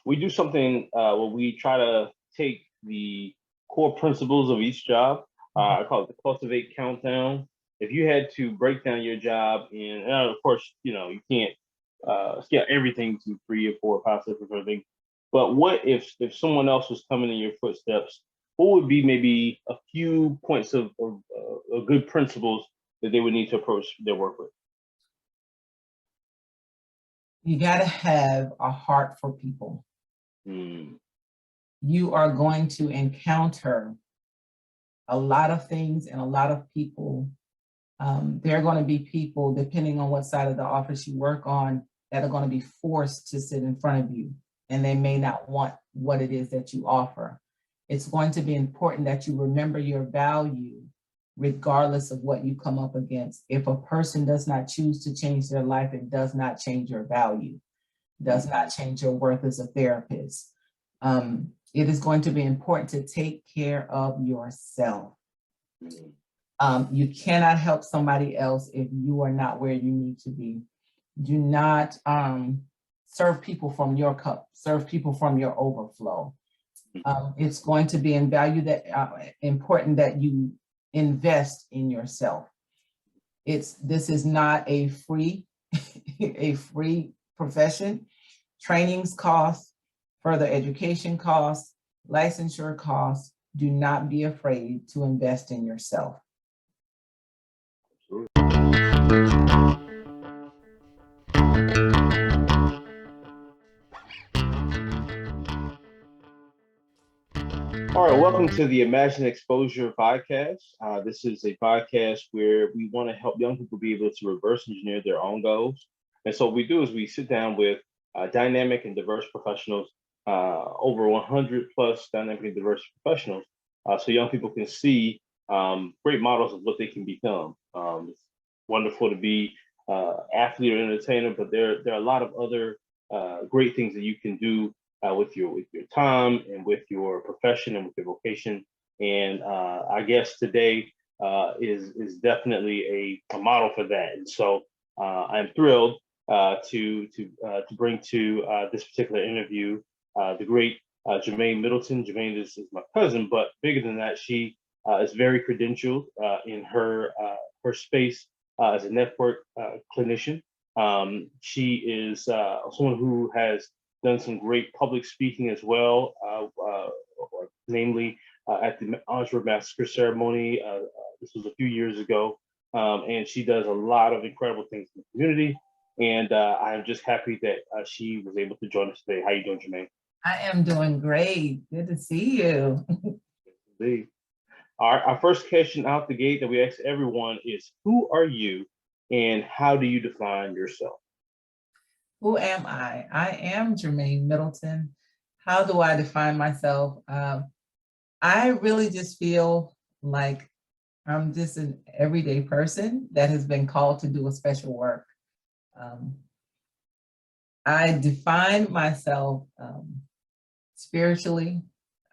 We do something where we try to take the core principles of each job. I call it the Cultivate Countdown. If you had to break down your job, and of course, you can't scale everything to 3 or 4 or 5 steps or something. But what if someone else was coming in your footsteps? What would be maybe a few points of good principles that they would need to approach their work with? You got to have a heart for people. You are going to encounter a lot of things and a lot of people. There are going to be people, depending on what side of the office you work on, that are going to be forced to sit in front of you, and they may not want what it is that you offer. It's going to be important that you remember your value regardless of what you come up against. If a person does not choose to change their life, it does not change your value, does not change your worth as a therapist. It is going to be important to take care of yourself. You cannot help somebody else if you are not where you need to be. Do not serve people from your cup, serve people from your overflow. It's going to be important that you invest in yourself. This is not a free profession. Trainings cost, further education costs, licensure costs. Do not be afraid to invest in yourself. All right, welcome to the Imagine Exposure Vodcast. This is a podcast where we want to help young people be able to reverse engineer their own goals. And so what we do is we sit down with dynamic and diverse professionals, over 100 plus dynamic and diverse professionals, so young people can see great models of what they can become. It's wonderful to be athlete or entertainer, but there are a lot of other great things that you can do with your time and with your profession and with your vocation. And I guess today is definitely a model for that. And so I'm thrilled to bring to this particular interview the great Germaine Middleton. Germaine is my cousin, but bigger than that, she is very credentialed in her space as a network clinician. She is someone who has done some great public speaking as well, namely at the Oscar Massacre ceremony. This was a few years ago, and she does a lot of incredible things in the community. And I'm just happy that she was able to join us today. How you doing, Germaine? I am doing great. Good to see you. Indeed. Our first question out the gate that we ask everyone is, who are you and how do you define yourself? Who am I? I am Germaine Middleton. How do I define myself? I really just feel like I'm just an everyday person that has been called to do a special work. I define myself spiritually.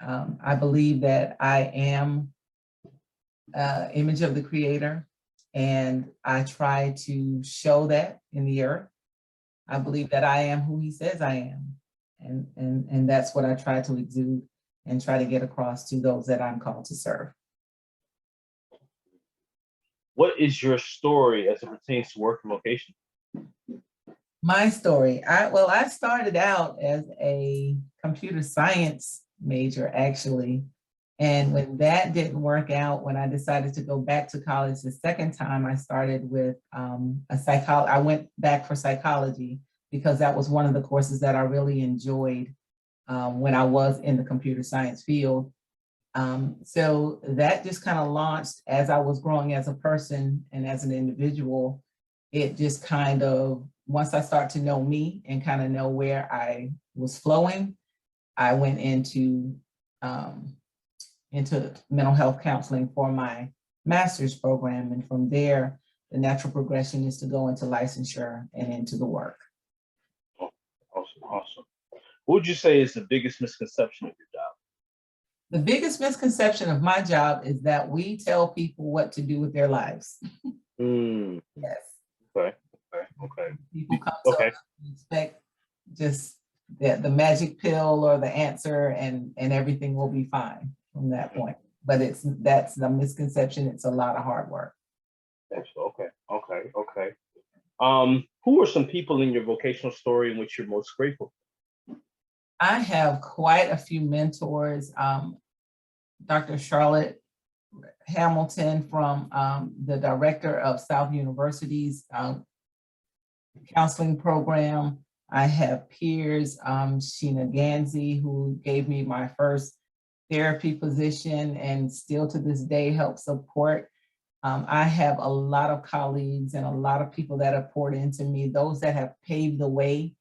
I believe that I am image of the Creator, and I try to show that in the earth. I believe that I am who He says I am. And that's what I try to exude and try to get across to those that I'm called to serve. What is your story as it pertains to work and vocation? My story, I started out as a computer science major, actually. And when that didn't work out, when I decided to go back to college the second time, I started with I went back for psychology because that was one of the courses that I really enjoyed when I was in the computer science field. So that just kind of launched as I was growing as a person and as an individual. It just kind of, once I started to know me and kind of know where I was flowing, I went into mental health counseling for my master's program. And from there, the natural progression is to go into licensure and into the work. Awesome. What would you say is the biggest misconception of your job? The biggest misconception of my job is that we tell people what to do with their lives. Yes. Okay. People come to us and expect just the magic pill or the answer, and everything will be fine from that point. But that's the misconception. It's a lot of hard work. Okay. Who are some people in your vocational story in which you're most grateful? I have quite a few mentors. Dr. Charlotte Hamilton, from the director of South University's counseling program. I have peers, Sheena Gansey, who gave me my first therapy position and still to this day help support. I have a lot of colleagues and a lot of people that have poured into me, those that have paved the way,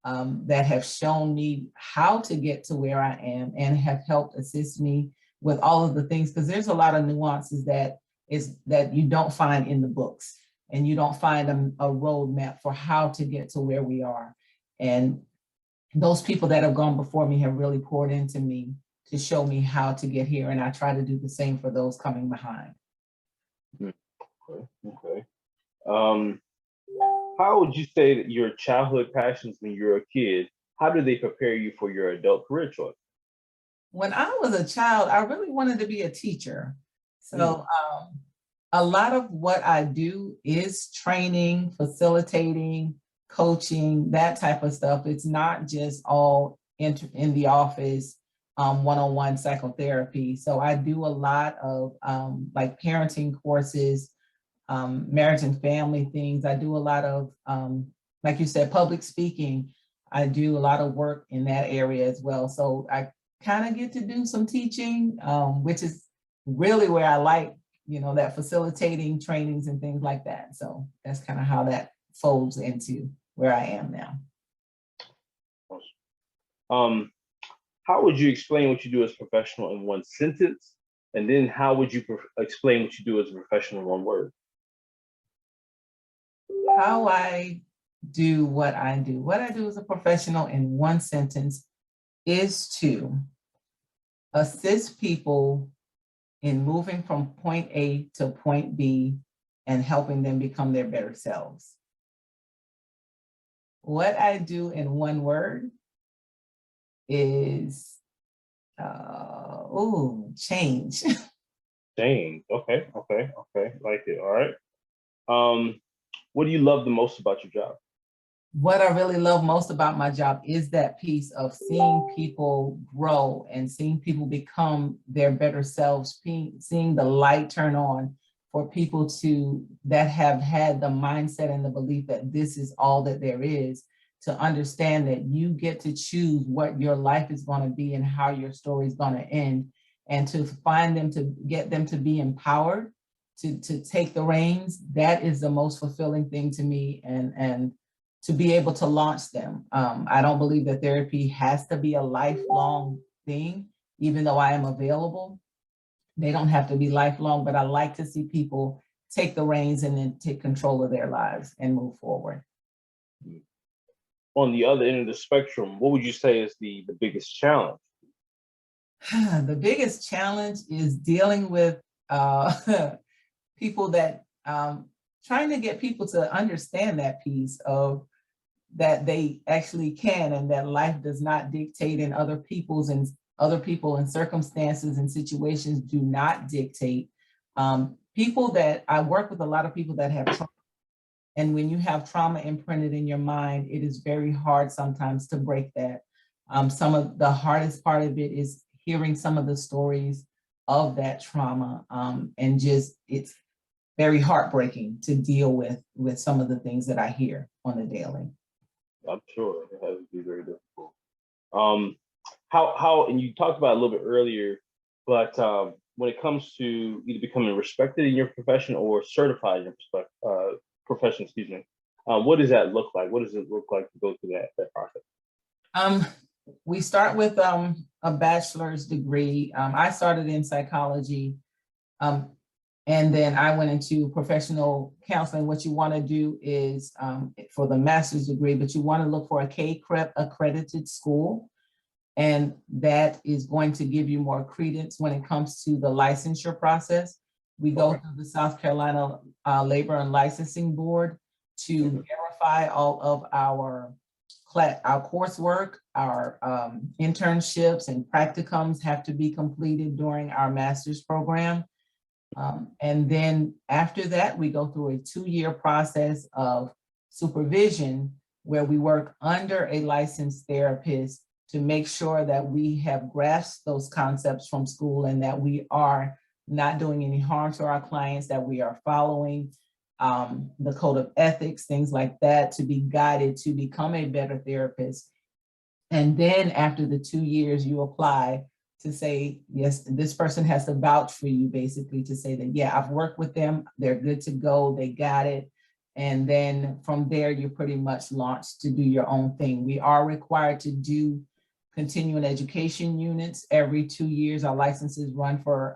that have shown me how to get to where I am and have helped assist me with all of the things, because there's a lot of nuances that you don't find in the books, and you don't find a roadmap for how to get to where we are. And those people that have gone before me have really poured into me to show me how to get here, and I try to do the same for those coming behind. Okay. How would you say that your childhood passions when you were a kid, how did they prepare you for your adult career choice? When I was a child, I really wanted to be a teacher. So a lot of what I do is training, facilitating, coaching, that type of stuff. It's not just all in the office, one-on-one psychotherapy. So I do a lot of like parenting courses, marriage and family things. I do a lot of, like you said, public speaking. I do a lot of work in that area as well. So I kind of get to do some teaching, which is really where I like, that facilitating trainings and things like that. So that's kind of how that folds into where I am now. How would you explain what you do as a professional in one sentence? And then how would you explain what you do as a professional in one word? How I do what I do. What I do as a professional in one sentence is to assist people in moving from point A to point B and helping them become their better selves. What I do in one word is, change. Change. Okay. Like it. All right. What do you love the most about your job? What I really love most about my job is that piece of seeing people grow and seeing people become their better selves, seeing the light turn on for people that have had the mindset and the belief that this is all that there is, to understand that you get to choose what your life is going to be and how your story is going to end, and to find them, to get them to be empowered, to take the reins. That is the most fulfilling thing to me, and to be able to launch them. I don't believe that therapy has to be a lifelong thing, even though I am available. They don't have to be lifelong, but I like to see people take the reins and then take control of their lives and move forward. On the other end of the spectrum, what would you say is the biggest challenge? The biggest challenge is dealing with people that, trying to get people to understand that piece of that they actually can, and that life does not dictate, and other people and circumstances and situations do not dictate. People that I work with, a lot of people that have trauma. And when you have trauma imprinted in your mind, it is very hard sometimes to break that. Some of the hardest part of it is hearing some of the stories of that trauma. And just, it's very heartbreaking to deal with some of the things that I hear on the daily. I'm sure it has to be very difficult. How, and you talked about it a little bit earlier, but when it comes to either becoming respected in your profession or certified in your profession, what does that look like? What does it look like to go through that process? We start with a bachelor's degree. I started in psychology, and then I went into professional counseling. What you want to do is, for the master's degree, but you want to look for a K-CREP accredited school, and that is going to give you more credence when it comes to the licensure process. We go through the South Carolina Labor and Licensing Board to verify all of our our coursework, our internships and practicums have to be completed during our master's program. And then after that, we go through a 2-year process of supervision where we work under a licensed therapist to make sure that we have grasped those concepts from school and that we are not doing any harm to our clients, that we are following the code of ethics, things like that, to be guided to become a better therapist. And then after the 2 years, you apply to say, yes, this person has to vouch for you, basically, to say that, yeah, I've worked with them, they're good to go, they got it. And then from there, you're pretty much launched to do your own thing. We are required to do continuing education units every 2 years. Our licenses run for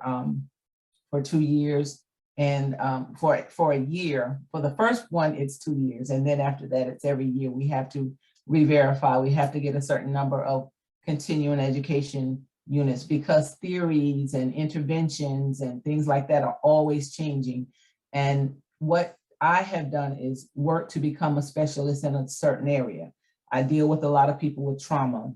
2 years. And for a year, for the first one, it's 2 years. And then after that, it's every year. We have to re-verify. We have to get a certain number of continuing education units because theories and interventions and things like that are always changing. And what I have done is work to become a specialist in a certain area. I deal with a lot of people with trauma.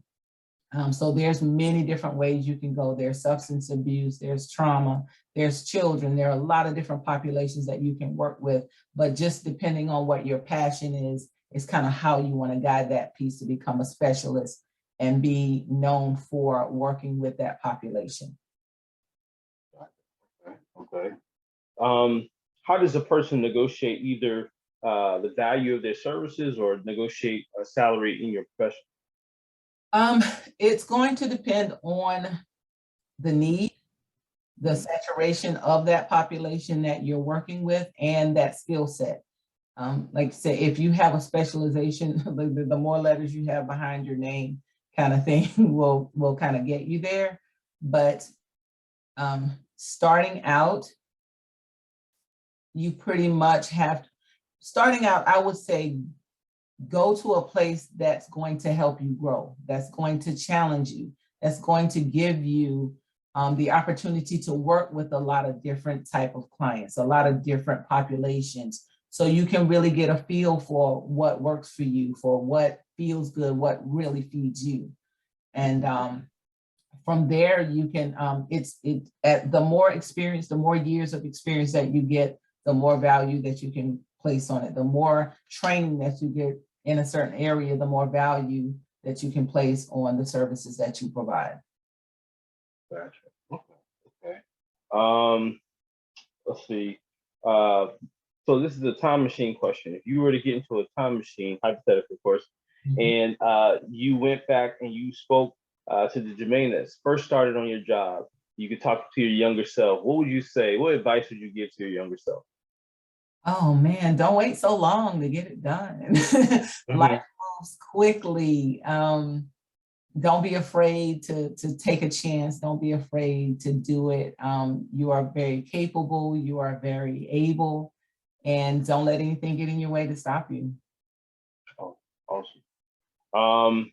So there's many different ways you can go. There's substance abuse, there's trauma, there's children. There are a lot of different populations that you can work with, but just depending on what your passion is kind of how you want to guide that piece to become a specialist and be known for working with that population. Okay. How does a person negotiate either the value of their services or negotiate a salary in your profession? It's going to depend on the need, the saturation of that population that you're working with, and that skill set. Like I say, if you have a specialization, the more letters you have behind your name kind of thing will kind of get you there. But starting out, you pretty much have, starting out, I would say, go to a place that's going to help you grow, that's going to challenge you, that's going to give you the opportunity to work with a lot of different type of clients, a lot of different populations. So you can really get a feel for what works for you, for what feels good, what really feeds you. And from there, you can, at the more experience, the more years of experience that you get, the more value that you can place on it. The more training that you get in a certain area, the more value that you can place on the services that you provide. Gotcha. Okay. Let's see. So this is a time machine question. If you were to get into a time machine, hypothetical, of course, and you went back and you spoke to the Germaine that first started on your job, you could talk to your younger self. What would you say? What advice would you give to your younger self? Oh man, don't wait so long to get it done. Life moves quickly. Don't be afraid to take a chance. Don't be afraid to do it. You are very capable. You are very able, and don't let anything get in your way to stop you. Oh, awesome.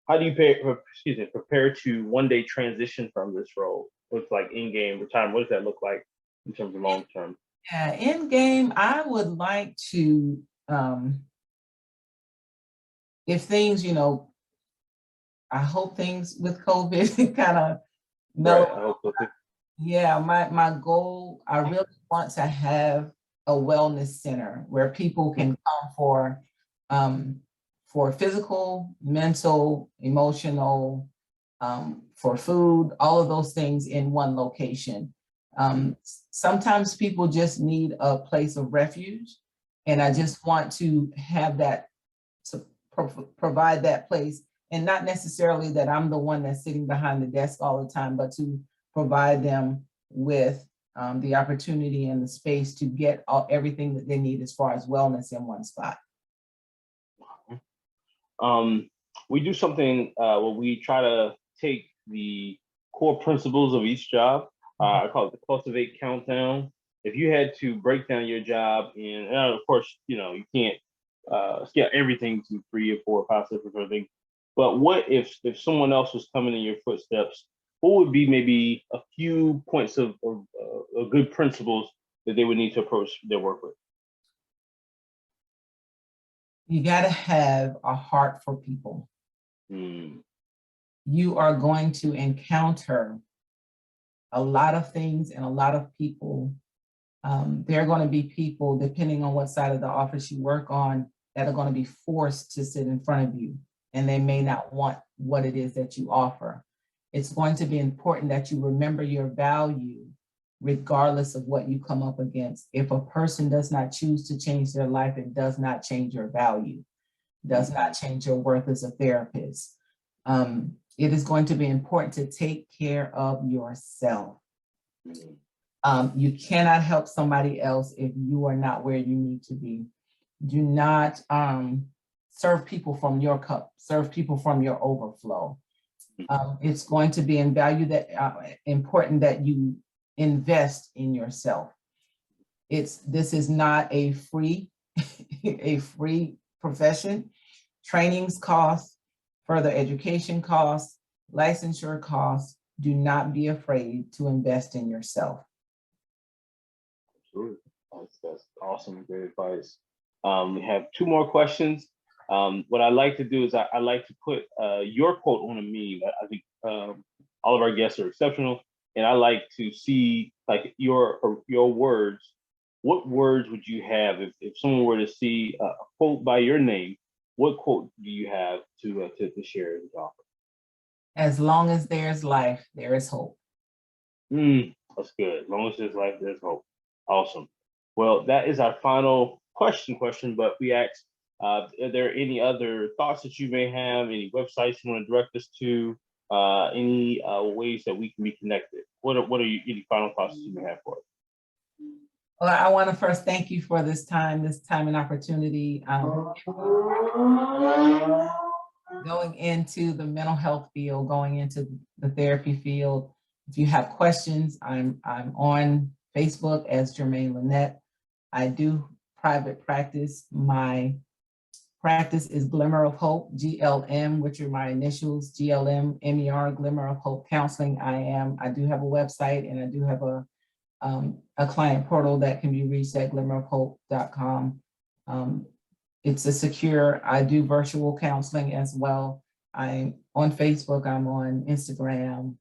How do you prepare to one day transition from this role? What's like in-game retirement? What does that look like in terms of long term? Yeah, in game, I would like to, if things, I hope things with COVID kind of mellow. Right, I hope so too. Yeah, my goal, I really want to have a wellness center where people can come for physical, mental, emotional, for food, all of those things in one location. Sometimes people just need a place of refuge, and I just want to have that, to provide that place, and not necessarily that I'm the one that's sitting behind the desk all the time, but to provide them with the opportunity and the space to get everything that they need as far as wellness in one spot. We do something where we try to take the core principles of each job. I call it the Cultivate Countdown. If you had to break down your job, and of course, you can't scale everything to 3 or 4 or 5 different sort of things. But what if someone else was coming in your footsteps? What would be maybe a few points of good principles that they would need to approach their work with? You got to have a heart for people. Mm. You are going to encounter a lot of things and a lot of people. There are going to be people, depending on what side of the office you work on, that are going to be forced to sit in front of you, and they may not want what it is that you offer. It's going to be important that you remember your value regardless of what you come up against. If a person does not choose to change their life, it does not change your value, does not change your worth as a therapist. It is going to be important to take care of yourself. You cannot help somebody else if you are not where you need to be. Do not serve people from your cup, serve people from your overflow. It's going to be important that you invest in yourself. This is not a free, a free profession. Trainings cost, further education costs, licensure costs. Do not be afraid to invest in yourself. Absolutely. That's awesome. Great advice. We have two more questions. What I like to do is I like to put your quote on a meme. I think all of our guests are exceptional, and I like to see like your words. What words would you have if someone were to see a quote by your name? What quote do you have to share and offer? As long as there's life, there is hope. That's good. As long as there's life, there's hope. Awesome. Well, that is our final question, but we asked, are there any other thoughts that you may have, any websites you want to direct us to, any ways that we can be connected? What are any final thoughts that you may have for us? Well, I want to first thank you for this time and opportunity. Going into the mental health field, going into the therapy field. If you have questions, I'm on Facebook as Germaine Lynette. I do private practice. My practice is Glimmer of Hope, GLM, which are my initials, GLM, MER, Glimmer of Hope Counseling. I do have a website, and I do have a client portal that can be reached at glimmerofhope.com. It's a secure, I do virtual counseling as well. I'm on Facebook, I'm on Instagram,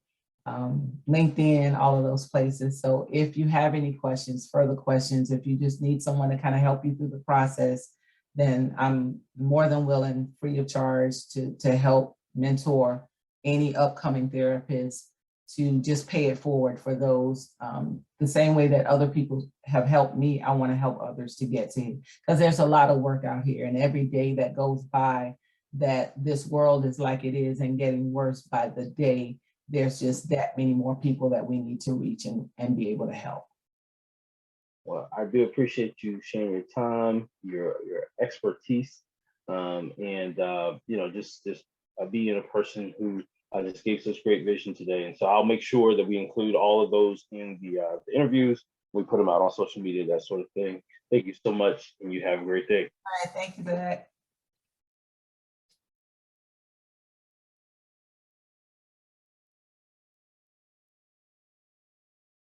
LinkedIn, all of those places. So if you have any questions, further questions, if you just need someone to kind of help you through the process, then I'm more than willing, free of charge, to help mentor any upcoming therapists, to just pay it forward for those. The same way that other people have helped me, I want to help others to get to, because there's a lot of work out here, and every day that goes by that this world is like it is and getting worse by the day, there's just that many more people that we need to reach and be able to help. Well, I do appreciate you sharing your time, your expertise, and just being a person who just gave such great vision today. And so I'll make sure that we include all of those in the interviews. We put them out on social media, that sort of thing. Thank you so much, and you have a great day. All right, thank you for that.